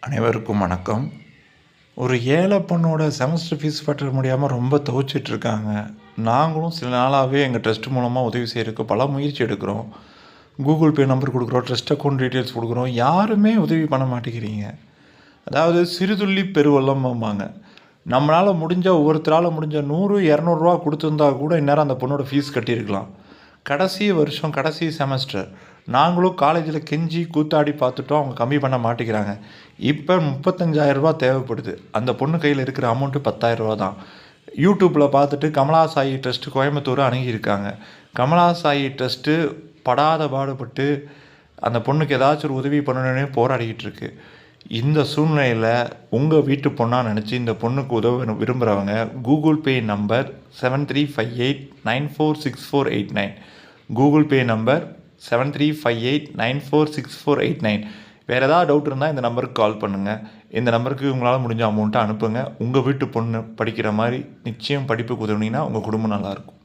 அனைவருக்கும் வணக்கம். ஒரு ஏழை பொண்ணோட செமஸ்டர் ஃபீஸ் கட்ட முடியாமல் ரொம்ப தவிச்சிட்ருக்காங்க. நாங்களும் சில நாளாகவே எங்கள் ட்ரஸ்ட் மூலமாக உதவி செய்கிறதுக்கு பல முயற்சி எடுக்கிறோம். கூகுள் பே நம்பர் கொடுக்குறோம், ட்ரஸ்ட் அக்கௌண்ட் டீட்டெயில்ஸ் கொடுக்குறோம். யாருமே உதவி பண்ண மாட்டேங்கிறீங்க. அதாவது சிறுதுள்ளி பெருவெள்ளம்பாங்க. நம்மளால் முடிஞ்ச ஒவ்வொருத்தரால் முடிஞ்ச 100-200 கொடுத்துருந்தா கூட இந்நேரம் அந்த பொண்ணோட ஃபீஸ் கட்டியிருக்கலாம். கடைசி வருஷம் கடைசி செமஸ்டர் நாங்களும் காலேஜில் கெஞ்சி கூத்தாடி பார்த்துட்டோம். அவங்க கம்மி பண்ண மாட்டேங்கிறாங்க. இப்போ 35,000 தேவைப்படுது. அந்த பொண்ணு கையில் இருக்கிற அமௌண்ட்டு 10,000 தான். யூடியூப்பில் பார்த்துட்டு கமலா சாயி ட்ரஸ்ட்டு கோயம்புத்தூர் அணுகியிருக்காங்க. கமலா சாயி ட்ரஸ்ட்டு படாத பாடுபட்டு அந்த பொண்ணுக்கு ஏதாச்சும் ஒரு உதவி பண்ணணுன்னே போராடிக்கிட்டு இருக்கு. இந்த சூழ்நிலையில் உங்கள் வீட்டு பொண்ணாக நினச்சி இந்த பொண்ணுக்கு உதவ விரும்புகிறவங்க Google Pay number 7358946489 Google Pay number 7358946489. வேறு ஏதாவது டவுட் இருந்தால் இந்த நம்பருக்கு கால் பண்ணுங்கள். இந்த நம்பருக்கு உங்களால் முடிஞ்ச அமௌண்ட்டை அனுப்புங்க. உங்கள் வீட்டு பொண்ணு படிக்கிற மாதிரி நிச்சயம் படிப்புக்கு உதவுனீங்கன்னா உங்கள் குடும்பம் நல்லாயிருக்கும்.